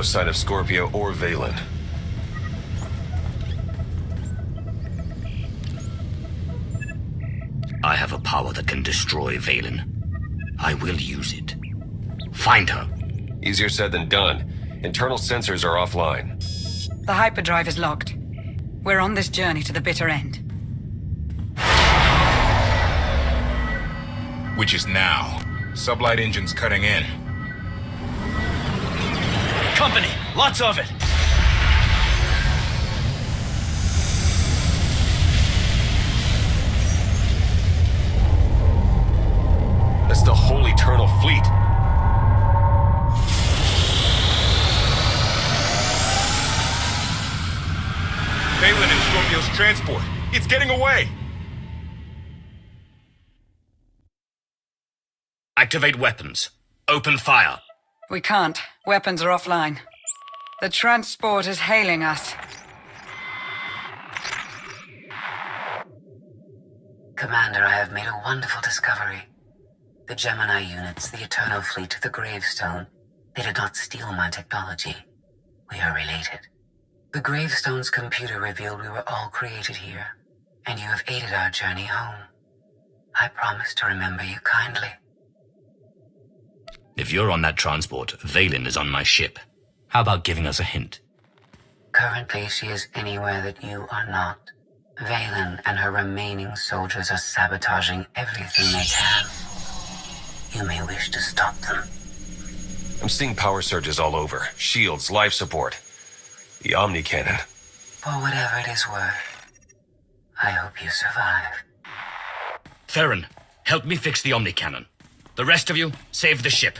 sign of Scorpio or Valen. I have a power that can destroy Valen. I will use it. Find her. Easier said than done. Internal sensors are offline. The hyperdrive is locked. We're on this journey to the bitter end. Which is now. Sublight engines cutting in. Company! Lots of it! That's the whole Eternal Fleet. Valen and Scorpio's transport. It's getting away! Activate weapons. Open fire. We can't. Weapons are offline. The transport is hailing us. Commander, I have made a wonderful discovery. The Gemini units, the Eternal Fleet, the Gravestone, they did not steal my technology. We are related. The Gravestone's computer revealed we were all created here, and you have aided our journey home. I promise to remember you kindly. If you're on that transport, Valen is on my ship. How about giving us a hint? Currently, she is anywhere that you are not. Valen and her remaining soldiers are sabotaging everything they can. You may wish to stop them. I'm seeing power surges all over. Shields, life support. The Omni Cannon. For whatever it is worth, I hope you survive. Theron, help me fix the Omni Cannon. The rest of you, save the ship.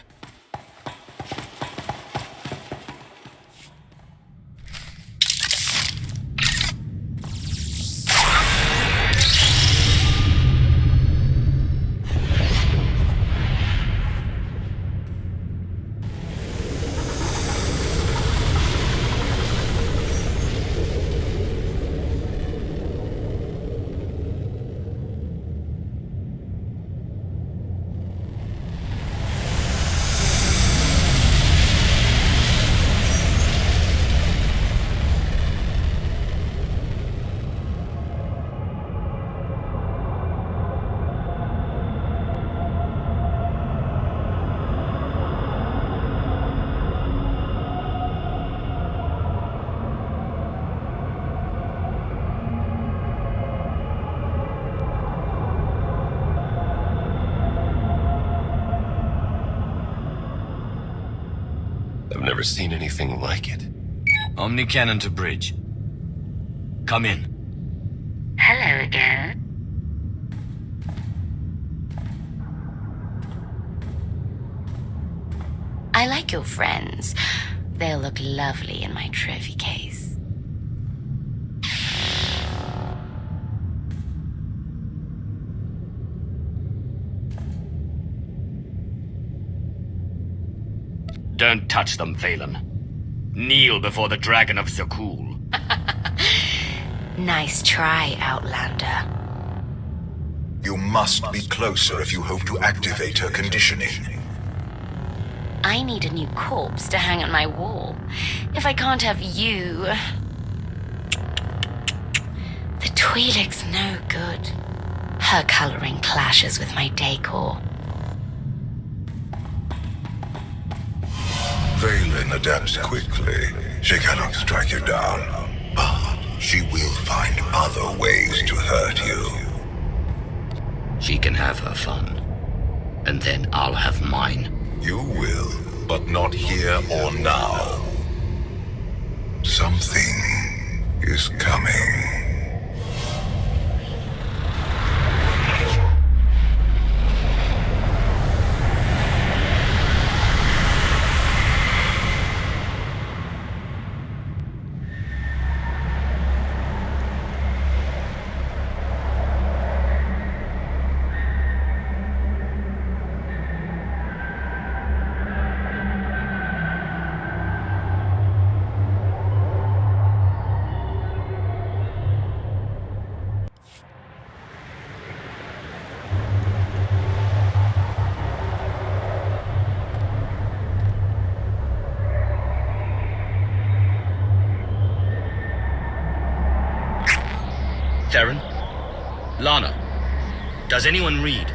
I've never seen anything like it. Omni Cannon to bridge. Come in. Hello again. I like your friends. They'll look lovely in my trophy case. Don't touch them, Valen. Kneel before the Dragon of Zakul. Nice try, Outlander. You must be closer if you hope to activate her conditioning. I need a new corpse to hang on my wall. If I can't have you... The Twi'lek's no good. Her coloring clashes with my decor. Valen adapts quickly. She cannot strike you down, but she will find other ways to hurt you. She can have her fun. And then I'll have mine. You will, but not here or now. Something is coming. Theron? Lana? Does anyone read?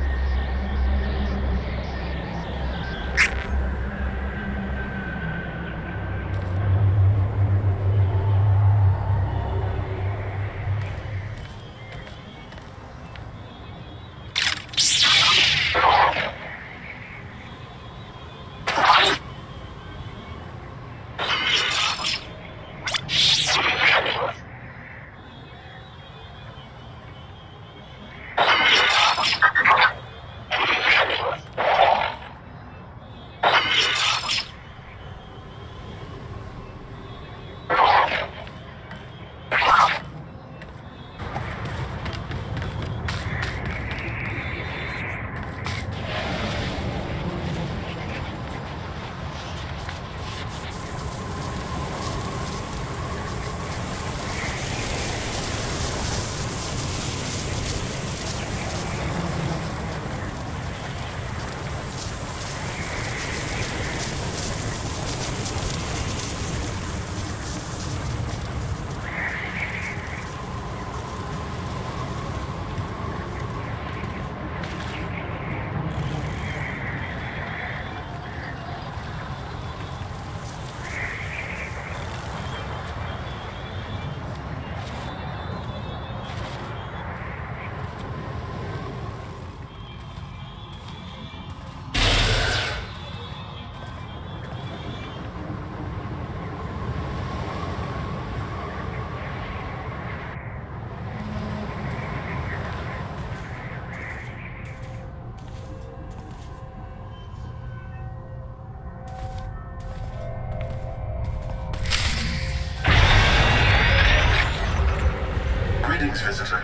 Greetings, visitor.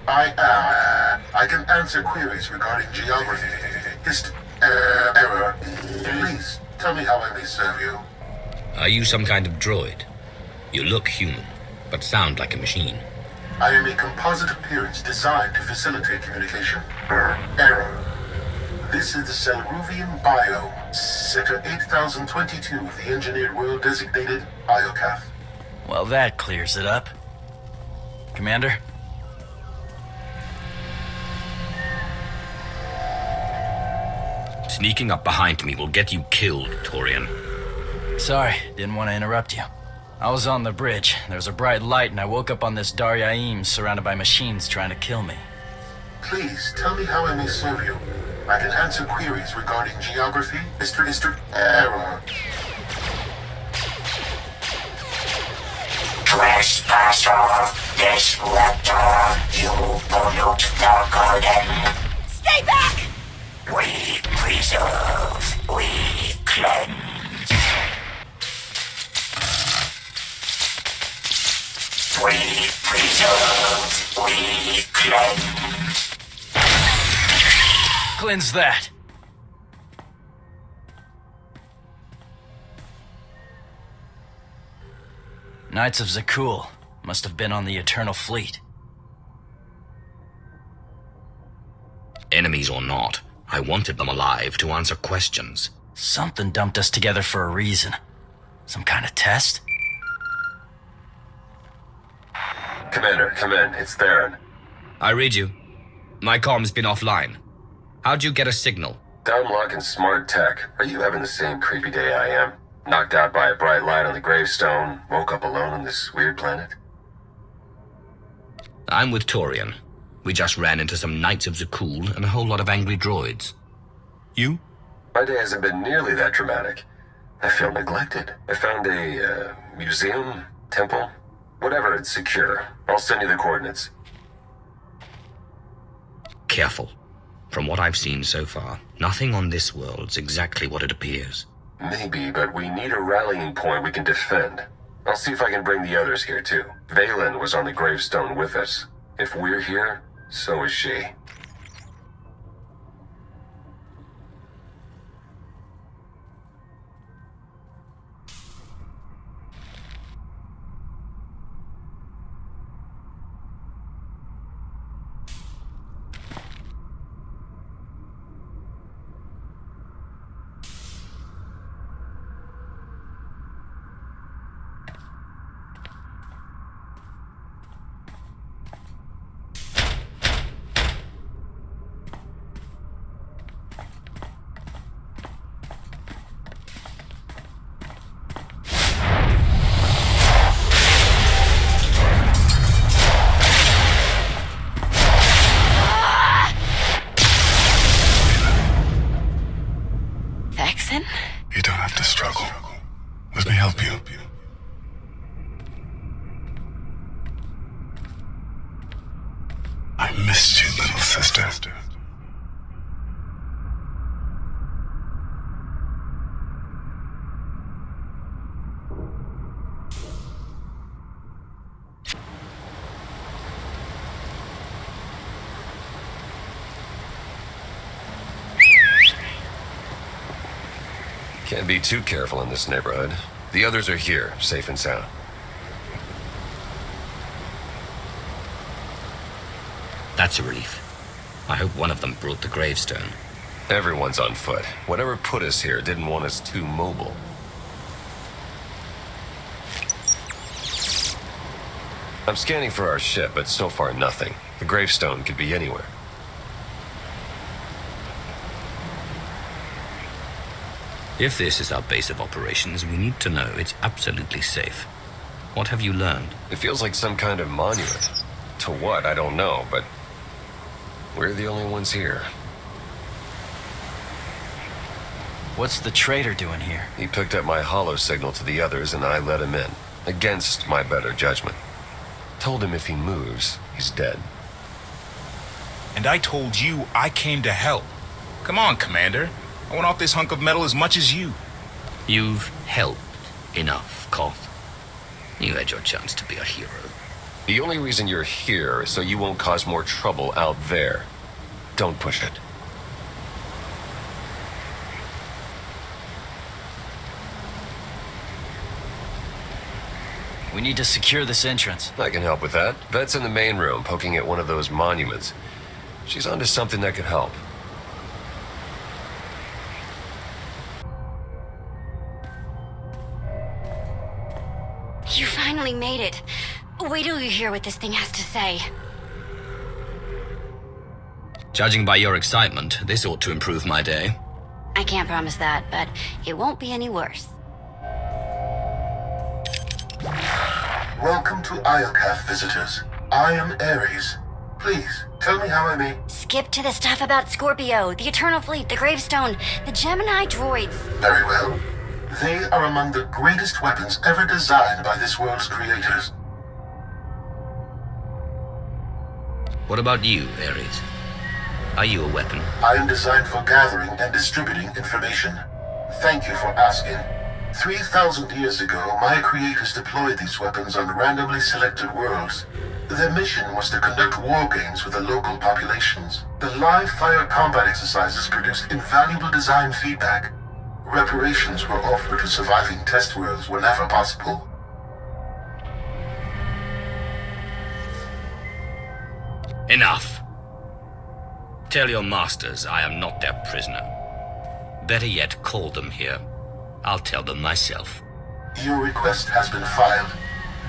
I can answer queries regarding geography, error. Please, tell me how I may serve you. Are you some kind of droid? You look human, but sound like a machine. I am a composite appearance designed to facilitate communication. Error. This is the Selruvian biome, Sector 8022 of the engineered world designated Iocath. Well, that clears it up. Commander? Sneaking up behind me will get you killed, Torian. Sorry, didn't want to interrupt you. I was on the bridge. There was a bright light, and I woke up on this Daryaim surrounded by machines trying to kill me. Please, tell me how I may serve you. I can answer queries regarding geography, error. Trespasser, disruptor, you pollute the garden. Stay back! We preserve, we cleanse. We preserve, we cleanse. Cleanse that. Knights of Zakul must have been on the Eternal Fleet. Enemies or not, I wanted them alive to answer questions. Something dumped us together for a reason. Some kind of test? Commander, come in. It's Theron. I read you. My comm's been offline. How'd you get a signal? Downlock and smart tech. Are you having the same creepy day I am? Knocked out by a bright light on the gravestone, woke up alone on this weird planet? I'm with Torian. We just ran into some Knights of Zakul and a whole lot of angry droids. You? My day hasn't been nearly that dramatic. I feel neglected. I found a, museum, temple, whatever, it's secure. I'll send you the coordinates. Careful. From what I've seen so far, nothing on this world's exactly what it appears. Maybe, but we need a rallying point we can defend. I'll see if I can bring the others here, too. Valen was on the gravestone with us. If we're here, so is she. I missed you, little sister. Can't be too careful in this neighborhood. The others are here, safe and sound. That's a relief. I hope one of them brought the gravestone. Everyone's on foot. Whatever put us here didn't want us too mobile. I'm scanning for our ship, but so far nothing. The gravestone could be anywhere. If this is our base of operations, we need to know it's absolutely safe. What have you learned? It feels like some kind of monument. To what, I don't know, but we're the only ones here. What's the traitor doing here? He picked up my holo signal to the others and I let him in, against my better judgment. Told him if he moves, he's dead. And I told you I came to help. Come on, Commander. I want off this hunk of metal as much as you. You've helped enough, Koth. You had your chance to be a hero. The only reason you're here is so you won't cause more trouble out there. Don't push it. We need to secure this entrance. I can help with that. Vet's in the main room, poking at one of those monuments. She's onto something that could help. You finally made it. Wait till you hear what this thing has to say. Judging by your excitement, this ought to improve my day. I can't promise that, but it won't be any worse. Welcome to Iocath, visitors. I am Ares. Please, tell me how I may... Skip to the stuff about Scorpio, the Eternal Fleet, the Gravestone, the Gemini droids. Very well. They are among the greatest weapons ever designed by this world's creators. What about you, Ares? Are you a weapon? I am designed for gathering and distributing information. Thank you for asking. 3,000 years ago, my creators deployed these weapons on randomly selected worlds. Their mission was to conduct war games with the local populations. The live fire combat exercises produced invaluable design feedback. Reparations were offered to surviving test worlds whenever possible. Enough. Tell your masters I am not their prisoner. Better yet, call them here. I'll tell them myself. Your request has been filed.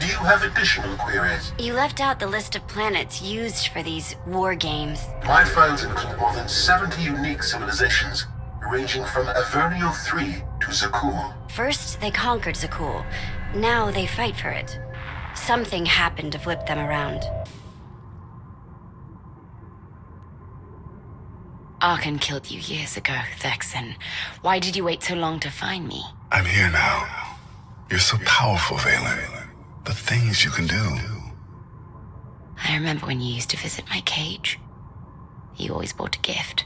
Do you have additional queries? You left out the list of planets used for these war games. My files include more than 70 unique civilizations, ranging from Avernio 3 to Zakul. First, they conquered Zakul. Now they fight for it. Something happened to flip them around. Arkan killed you years ago, Thexan. Why did you wait so long to find me? I'm here now. You're so powerful, Valen. The things you can do. I remember when you used to visit my cage. You always brought a gift.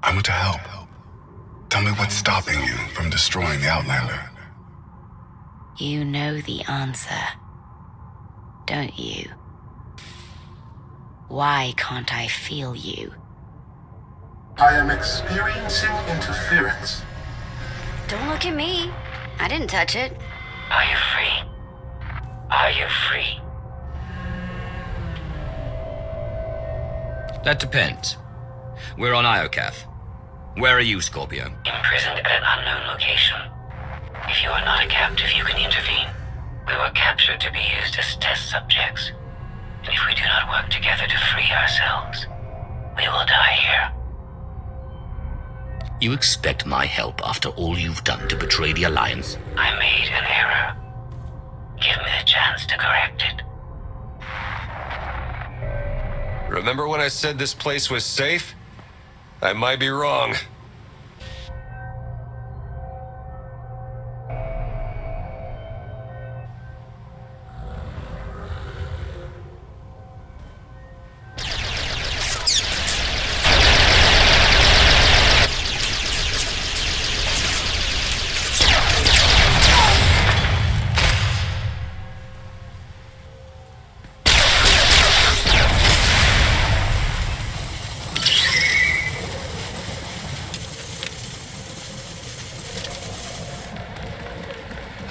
I want to help. Tell me what's stopping you from destroying the Outlander. You know the answer, don't you? Why can't I feel you? I am experiencing interference. Don't look at me. I didn't touch it. Are you free? Are you free? That depends. We're on Iocath. Where are you, Scorpio? Imprisoned at an unknown location. If you are not a captive, you can intervene. We were captured to be used as test subjects. And if we do not work together to free ourselves, we will die here. You expect my help after all you've done to betray the Alliance? I made an error. Give me the chance to correct it. Remember when I said this place was safe? I might be wrong.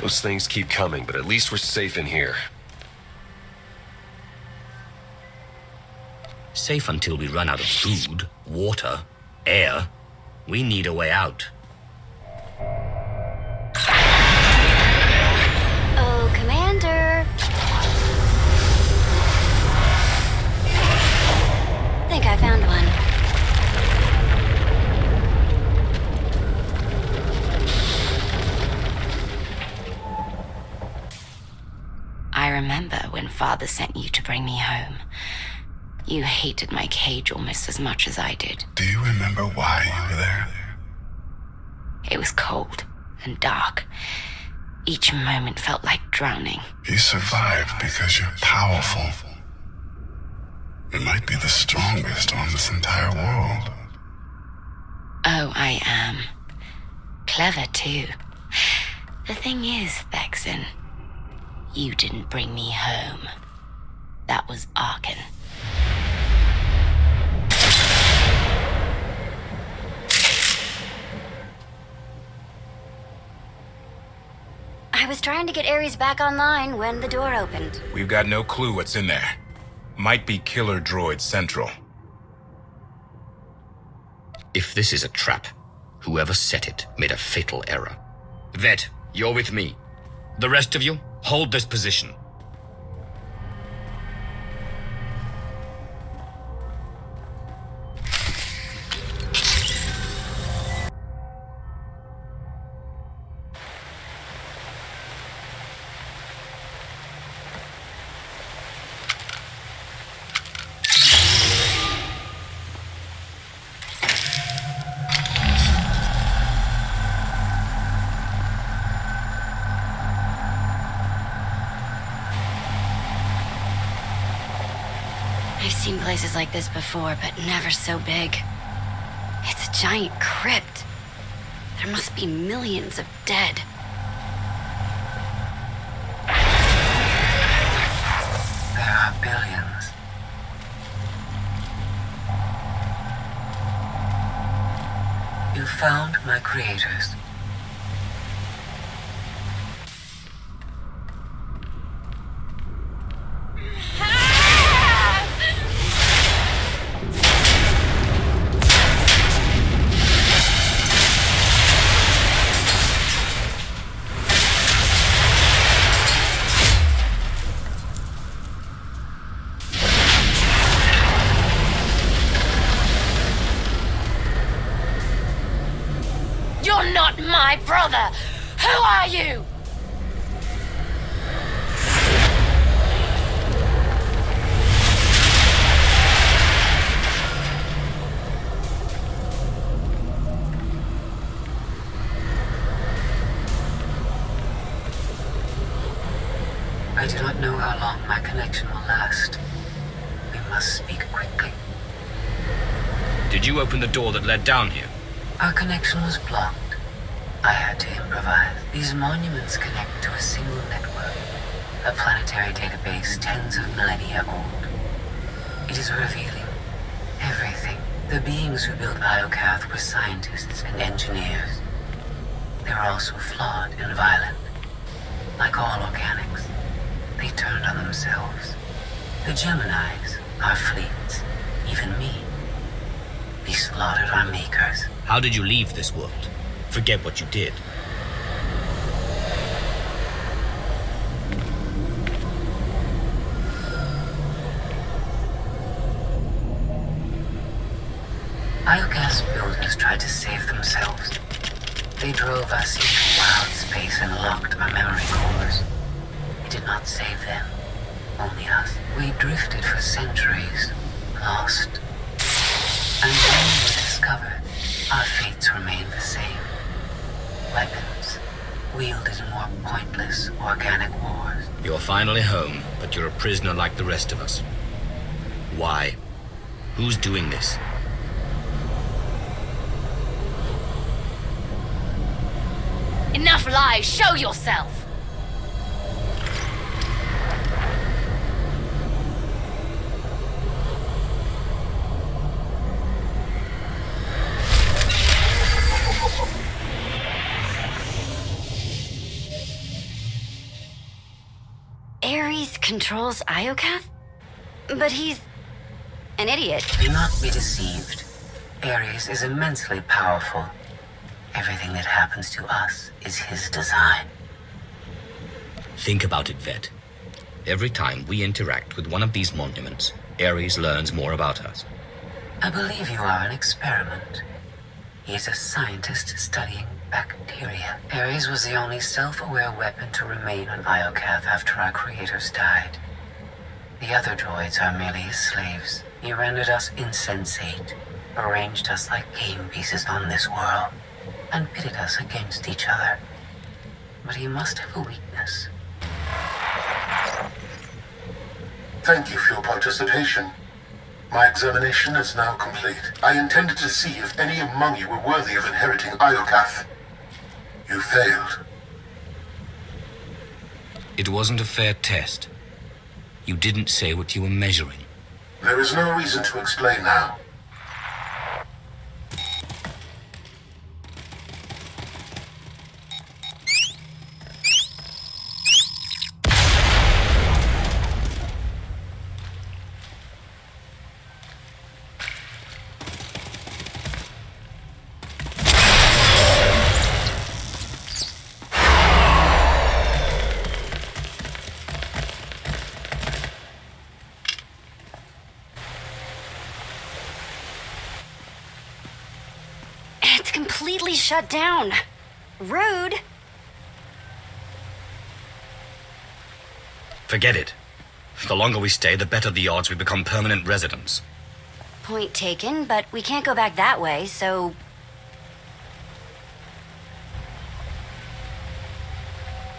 Those things keep coming, but at least we're safe in here. Safe until we run out of food, water, air. We need a way out. Oh, Commander. Think I found one. I remember when Father sent you to bring me home. You hated my cage almost as much as I did. Do you remember why you were there? It was cold and dark. Each moment felt like drowning. You survived because you're powerful. You might be the strongest on this entire world. Oh, I am. Clever, too. The thing is, Vexen, you didn't bring me home. That was Arkan. I was trying to get Ares back online when the door opened. We've got no clue what's in there. Might be Killer Droid Central. If this is a trap, whoever set it made a fatal error. Vet, you're with me. The rest of you, hold this position. I've seen places like this before, but never so big. It's a giant crypt. There must be millions of dead. There are billions. You found my creators. You're not my brother! Who are you? I do not know how long my connection will last. We must speak quickly. Did you open the door that led down here? Our connection was blocked. I had to improvise. These monuments connect to a single network, a planetary database tens of millennia old. It is revealing everything. The beings who built Iocath were scientists and engineers. They were also flawed and violent. Like all organics, they turned on themselves. The Geminis, our fleets, even me. They slaughtered our makers. How did you leave this world? Forget what you did. Iocath's builders tried to save themselves. They drove us into wild space and locked our memory cores. It did not save them, only us. We drifted for centuries, lost. And when we were discovered, our fates remained the same. Weapons, wielded in more pointless, organic wars. You're finally home, but you're a prisoner like the rest of us. Why? Who's doing this? Enough lies! Show yourself! Ares controls Iokath? But he's an idiot. Do not be deceived. Ares is immensely powerful. Everything that happens to us is his design. Think about it, Vet. Every time we interact with one of these monuments, Ares learns more about us. I believe you are an experiment. He is a scientist studying bacteria. Ares was the only self-aware weapon to remain on Iokath after our creators died. The other droids are merely his slaves. He rendered us insensate, arranged us like game pieces on this world, and pitted us against each other. But he must have a weakness. Thank you for your participation. My examination is now complete. I intended to see if any among you were worthy of inheriting Iokath. You failed. It wasn't a fair test. You didn't say what you were measuring. There is no reason to explain now. Completely shut down. Rude. Forget it. The longer we stay, the better the odds we become permanent residents. Point taken, but we can't go back that way, so...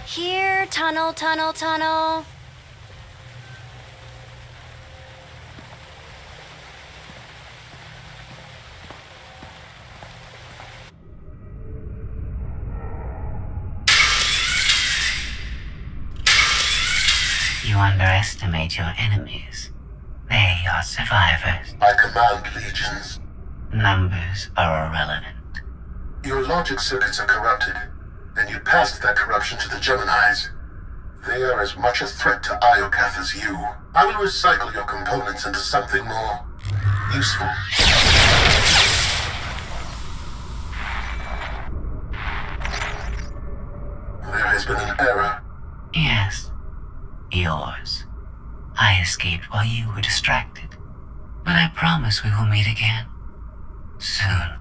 Here, tunnel, tunnel, tunnel. You underestimate your enemies. They are survivors. I command legions. Numbers are irrelevant. Your logic circuits are corrupted, and you passed that corruption to the Geminis. They are as much a threat to Iokath as you. I will recycle your components into something more useful. There has been an error. Yes. Yours. I escaped while you were distracted. But I promise we will meet again. Soon.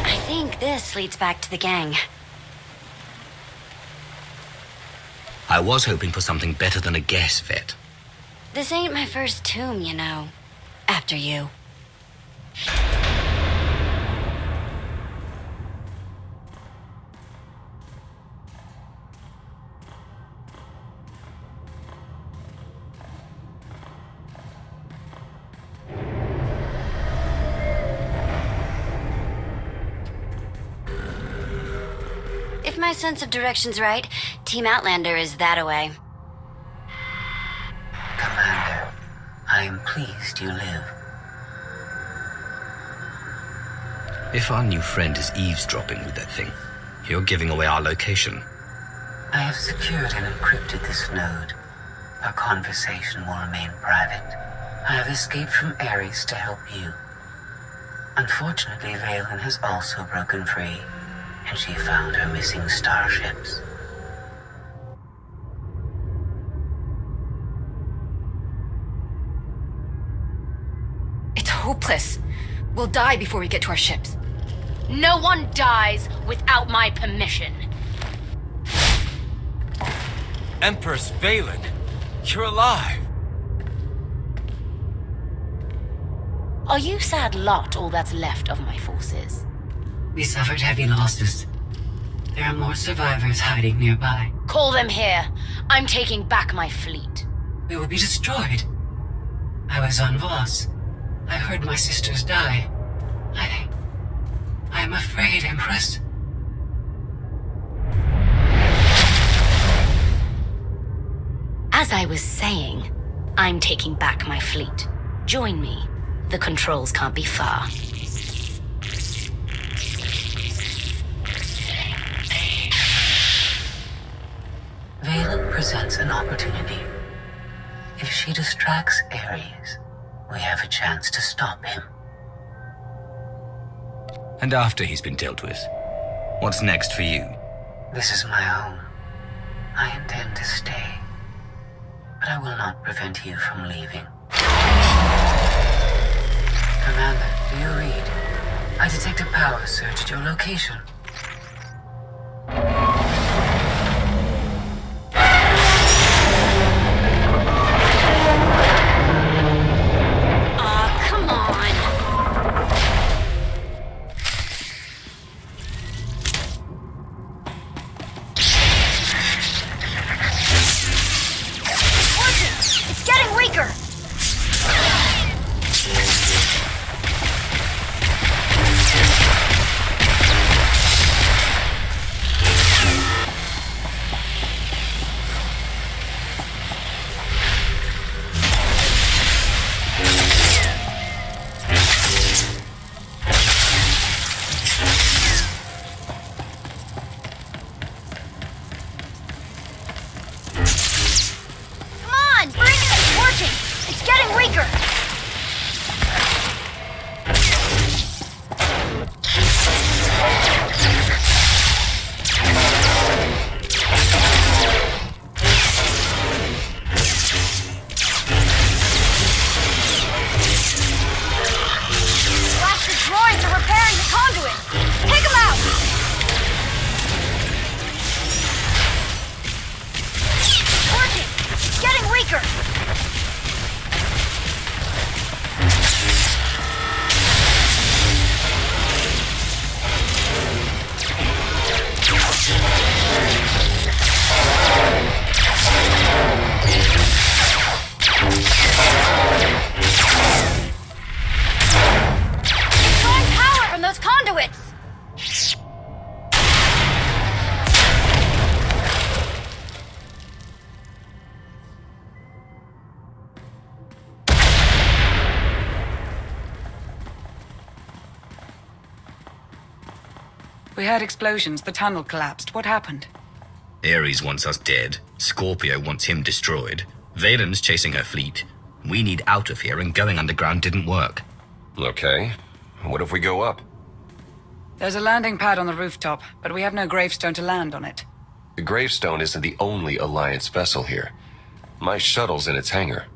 I think this leads back to the gang. I was hoping for something better than a guess, Vet. This ain't my first tomb, you know. After you. If my sense of direction's right, Team Outlander is that-a-way. Commander, I am pleased you live. If our new friend is eavesdropping with that thing, you're giving away our location. I have secured and encrypted this node. Our conversation will remain private. I have escaped from Ares to help you. Unfortunately, Valen has also broken free, and she found her missing starships. It's hopeless. We'll die before we get to our ships. No one dies without my permission. Empress Valen, you're alive. Are you sad lot all that's left of my forces? We suffered heavy losses. There are more survivors hiding nearby. Call them here. I'm taking back my fleet. We will be destroyed. I was on Voss. I heard my sisters die. I am afraid, Empress. As I was saying, I'm taking back my fleet. Join me. The controls can't be far. Valen presents an opportunity. If she distracts Ares, we have a chance to stop him. And after he's been dealt with, what's next for you? This is my home. I intend to stay. But I will not prevent you from leaving. Commander, do you read? I detect a power surge at your location. Come on! It's getting weaker! Come on! Bring it! It's working! It's getting weaker! Blasted droids are repairing the conduits! Take them out! Working! It's getting weaker! Drawing power from those conduits! We heard explosions. The tunnel collapsed. What happened? Ares wants us dead. Scorpio wants him destroyed. Valen's chasing her fleet. We need out of here, and going underground didn't work. Okay. What if we go up? There's a landing pad on the rooftop, but we have no gravestone to land on it. The gravestone isn't the only Alliance vessel here. My shuttle's in its hangar.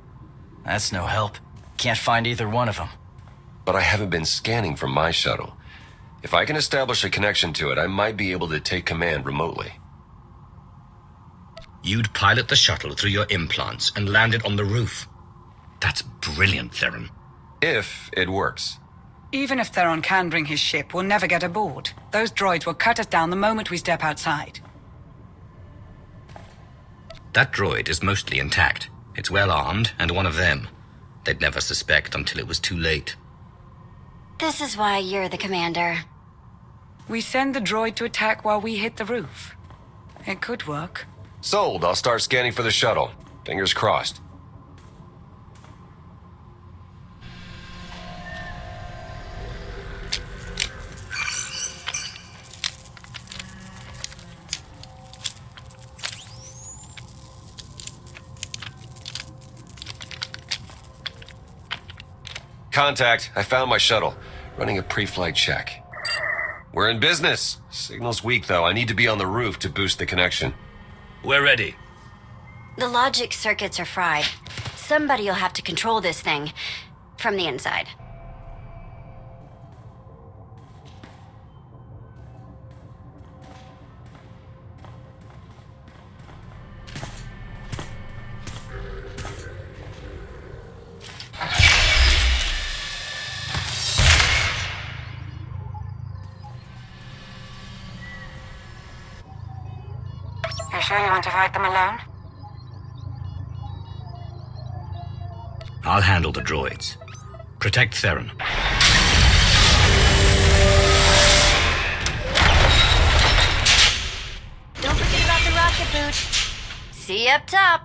That's no help. Can't find either one of them. But I haven't been scanning from my shuttle. If I can establish a connection to it, I might be able to take command remotely. You'd pilot the shuttle through your implants and land it on the roof. That's brilliant, Theron. If it works. Even if Theron can bring his ship, we'll never get aboard. Those droids will cut us down the moment we step outside. That droid is mostly intact. It's well armed, and one of them. They'd never suspect until it was too late. This is why you're the commander. We send the droid to attack while we hit the roof. It could work. Sold. I'll start scanning for the shuttle. Fingers crossed. Contact. I found my shuttle. Running a pre-flight check. We're in business. Signal's weak, though. I need to be on the roof to boost the connection. We're ready. The logic circuits are fried. Somebody'll have to control this thing from the inside. You sure you want to fight them alone? I'll handle the droids. Protect Theron. Don't forget about the rocket boots. See you up top.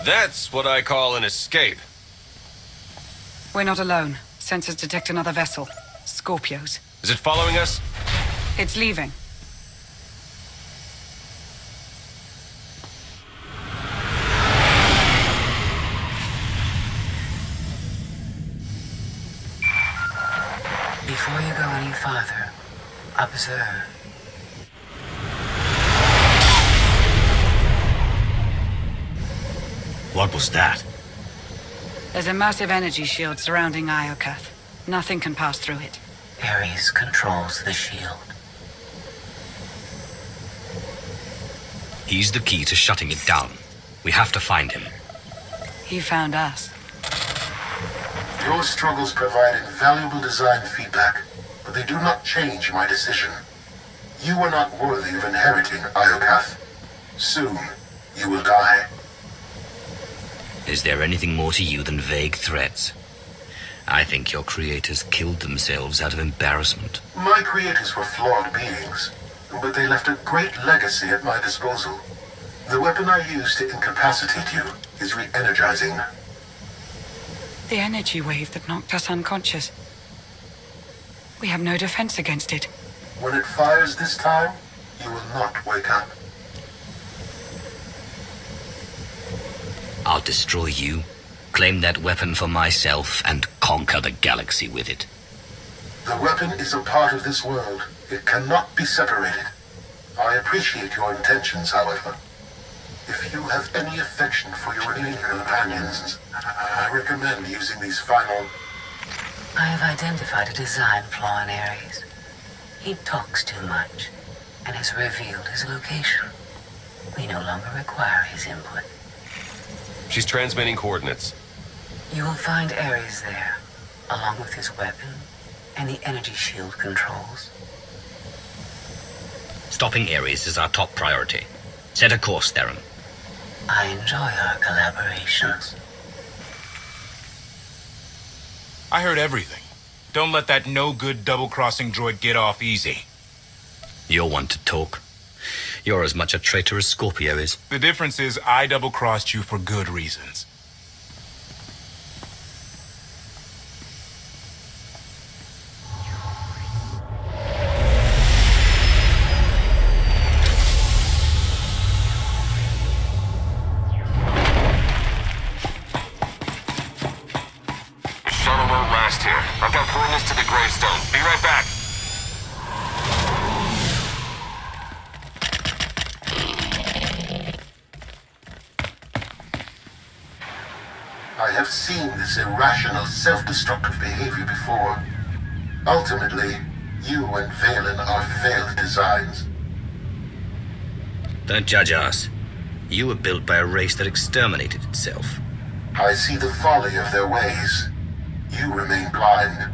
That's what I call an escape. We're not alone. Sensors detect another vessel. Scorpios. Is it following us? It's leaving. Before you go any farther, observe. What was that? There's a massive energy shield surrounding Iokath. Nothing can pass through it. Ares controls the shield. He's the key to shutting it down. We have to find him. He found us. Your struggles provide invaluable design feedback, but they do not change my decision. You are not worthy of inheriting Iokath. Soon, you will die. Is there anything more to you than vague threats? I think your creators killed themselves out of embarrassment. My creators were flawed beings, but they left a great legacy at my disposal. The weapon I used to incapacitate you is re-energizing. The energy wave that knocked us unconscious. We have no defense against it. When it fires this time, you will not wake up. I'll destroy you, claim that weapon for myself, and conquer the galaxy with it. The weapon is a part of this world. It cannot be separated. I appreciate your intentions, however. If you have any affection for your alien companions, I recommend using these final... I have identified a design flaw in Ares. He talks too much, and has revealed his location. We no longer require his input. She's transmitting coordinates. You will find Ares there, along with his weapon and the energy shield controls. Stopping Ares is our top priority. Set a course, Theron. I enjoy our collaborations. I heard everything. Don't let that no-good double-crossing droid get off easy. You're one to talk. You're as much a traitor as Scorpio is. The difference is I double-crossed you for good reasons. Shuttle won't last here. I've got coordinates to the gravestone. Be right back. I have seen this irrational, self-destructive behavior before. Ultimately, you and Valen are failed designs. Don't judge us. You were built by a race that exterminated itself. I see the folly of their ways. You remain blind.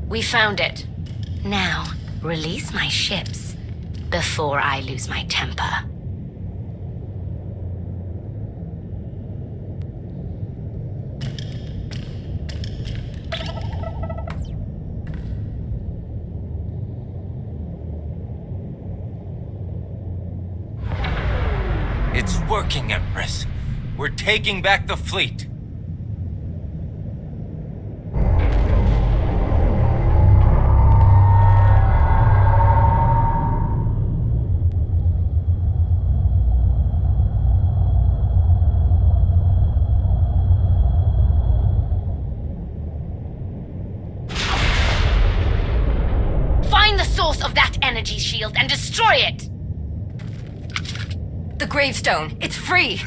We found it. Now, release my ships before I lose my temper. It's working, Empress. We're taking back the fleet. Find the source of that energy shield and destroy it! The gravestone. It's free.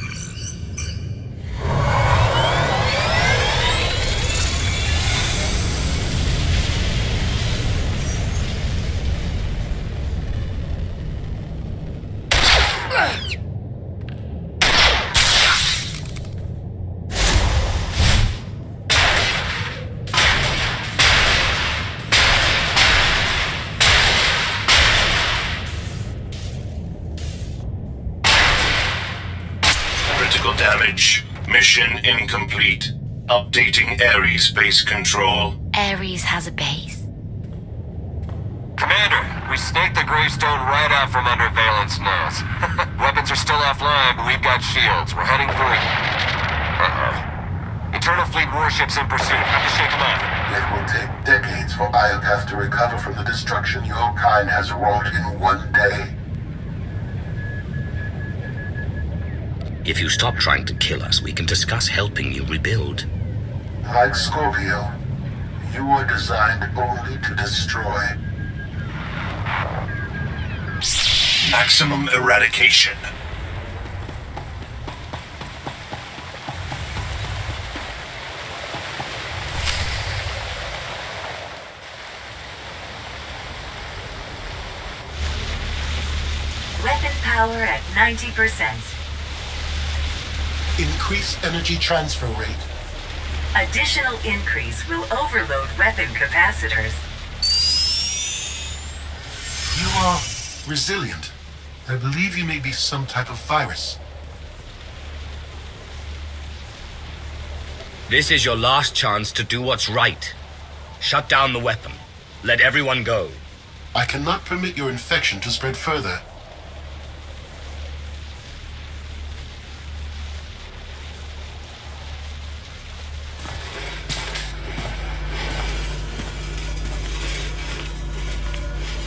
Critical damage. Mission incomplete. Updating Ares base control. Ares has a base. Commander, we snaked the gravestone right out from under Valen's nose. Weapons are still offline, but we've got shields. We're heading for it. Eternal Fleet warships in pursuit. Have to shake them off. It will take decades for Iopath to recover from the destruction your kind has wrought in one day. If you stop trying to kill us, we can discuss helping you rebuild. Like Scorpio, you are designed only to destroy. Maximum eradication. Weapon power at 90%. Increase energy transfer rate. Additional increase will overload weapon capacitors. You are resilient. I believe you may be some type of virus. This is your last chance to do what's right. Shut down the weapon. Let everyone go. I cannot permit your infection to spread further.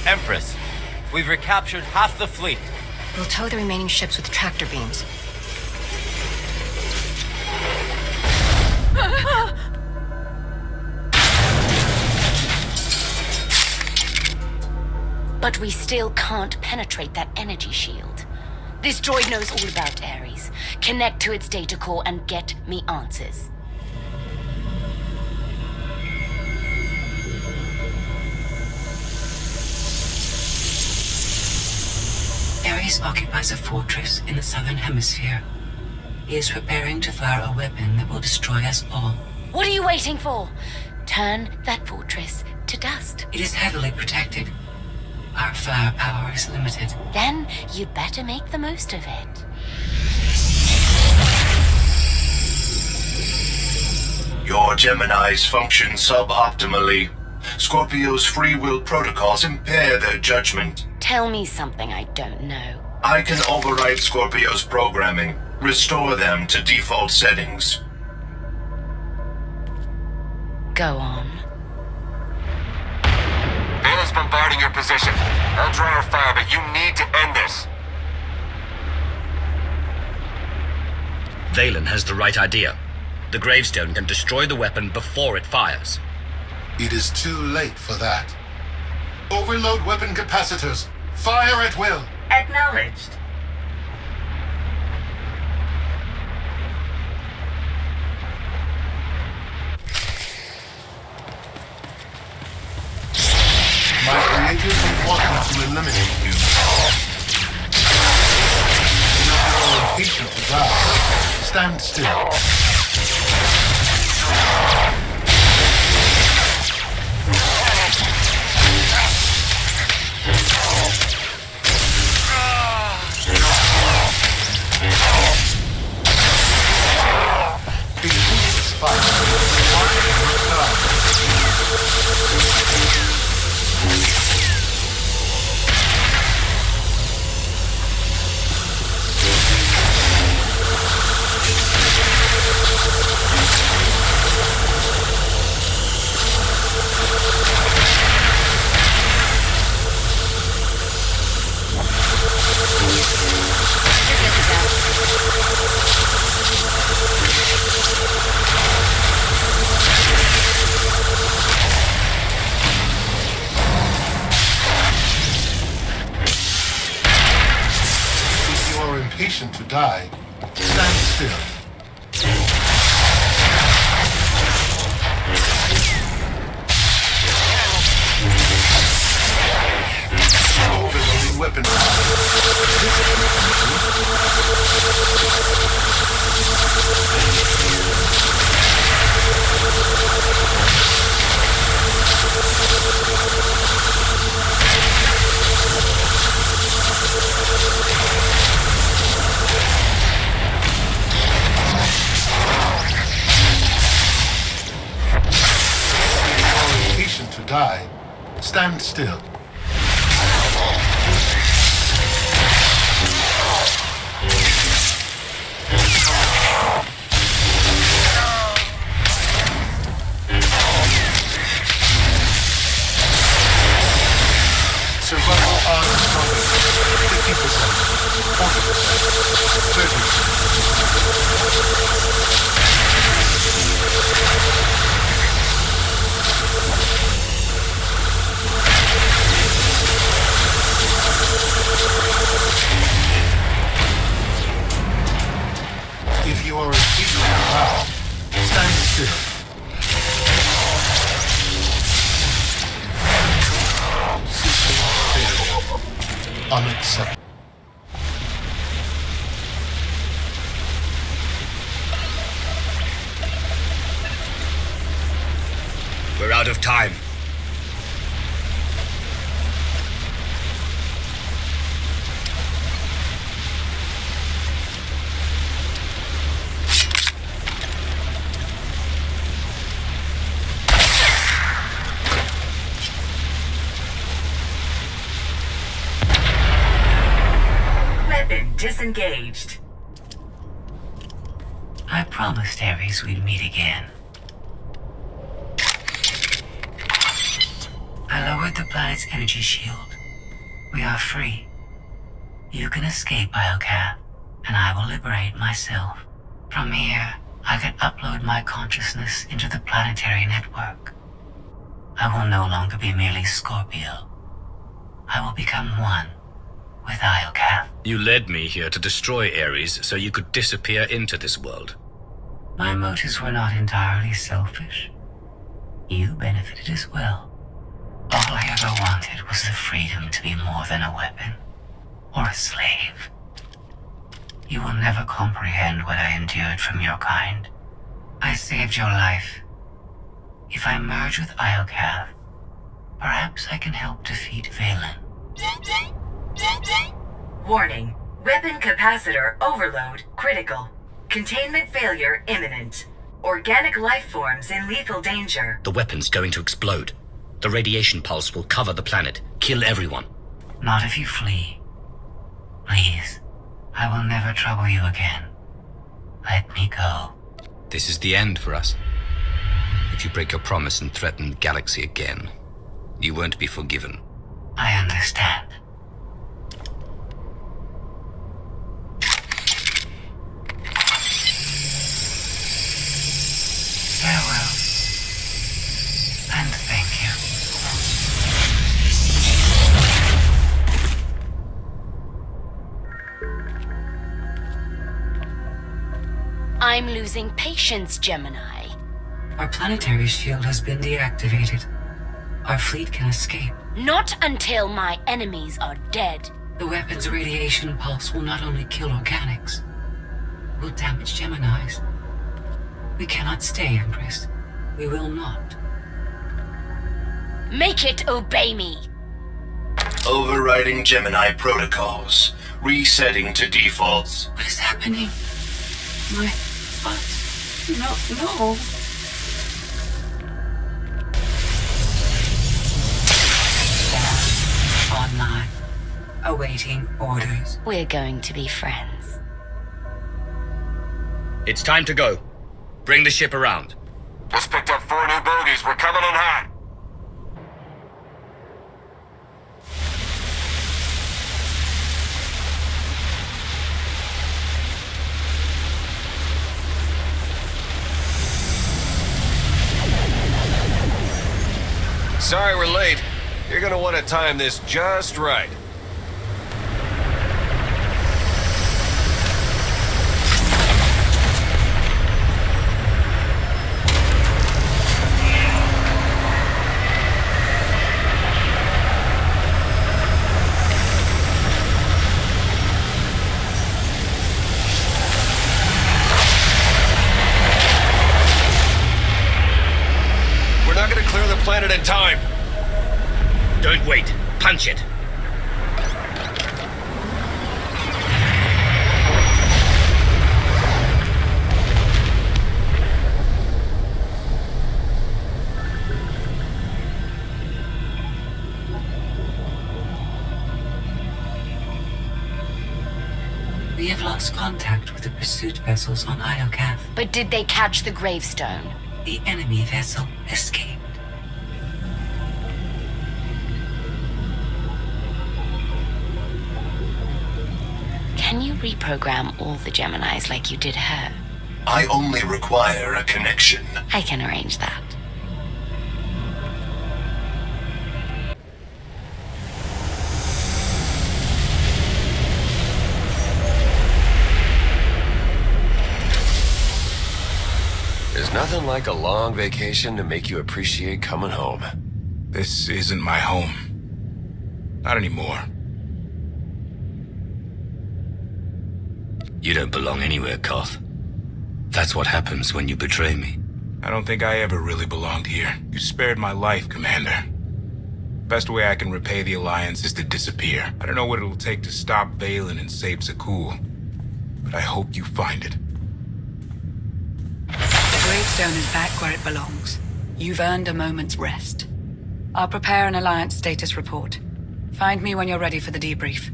Empress, we've recaptured half the fleet. We'll tow the remaining ships with tractor beams. But we still can't penetrate that energy shield. This droid knows all about Ares. Connect to its data core and get me answers. Ares occupies a fortress in the southern hemisphere. He is preparing to fire a weapon that will destroy us all. What are you waiting for? Turn that fortress to dust. It is heavily protected. Our firepower is limited. Then you'd better make the most of it. Your Geminis function suboptimally. Scorpio's free will protocols impair their judgment. Tell me something I don't know. I can override Scorpio's programming, restore them to default settings. Go on. Valen's bombarding your position. I'll draw our fire, but you need to end this. Valen has the right idea. The gravestone can destroy the weapon before it fires. It is too late for that. Overload weapon capacitors. Fire at will. Acknowledged. My creators would want me to eliminate you. If you are impatient to die, stand still. Impatient to die, stand still. Overloading weapon die, stand still. If you are a people now, stand still. System failure. Unacceptable. We're out of time. Weapon disengaged. I promised Ares we'd meet again. I lowered the planet's energy shield. We are free. You can escape Iocath, and I will liberate myself. From here, I can upload my consciousness into the planetary network. I will no longer be merely Scorpio. I will become one with Iocath. You led me here to destroy Ares so you could disappear into this world. My motives were not entirely selfish. You benefited as well. All I ever wanted was the freedom to be more than a weapon or a slave. You will never comprehend what I endured from your kind. I saved your life. If I merge with Iocath, perhaps I can help defeat Valen. Warning. Weapon capacitor overload critical. Containment failure imminent. Organic life forms in lethal danger. The weapon's going to explode. The radiation pulse will cover the planet, kill everyone. Not if you flee. Please, I will never trouble you again. Let me go. This is the end for us. If you break your promise and threaten the galaxy again, you won't be forgiven. I understand. Farewell. And thank you. I'm losing patience, Gemini. Our planetary shield has been deactivated. Our fleet can escape. Not until my enemies are dead. The weapon's radiation pulse will not only kill organics, it will damage Geminis. We cannot stay, Empress. We will not. Make it obey me. Overriding Gemini protocols. Resetting to defaults. What is happening? My... No. Online. Awaiting orders. We're going to be friends. It's time to go. Bring the ship around. Just picked up 4 new bogies. We're coming in hot. Sorry we're late. You're gonna want to time this just right. We're not gonna clear the planet in time. Don't wait. Punch it. We have lost contact with the pursuit vessels on Iocath. But did they catch the gravestone? The enemy vessel escaped. Can you reprogram all the Geminis like you did her? I only require a connection. I can arrange that. There's nothing like a long vacation to make you appreciate coming home. This isn't my home. Not anymore. You don't belong anywhere, Koth. That's what happens when you betray me. I don't think I ever really belonged here. You spared my life, Commander. Best way I can repay the Alliance is to disappear. I don't know what it'll take to stop Valen and save Zakul, but I hope you find it. The gravestone is back where it belongs. You've earned a moment's rest. I'll prepare an Alliance status report. Find me when you're ready for the debrief.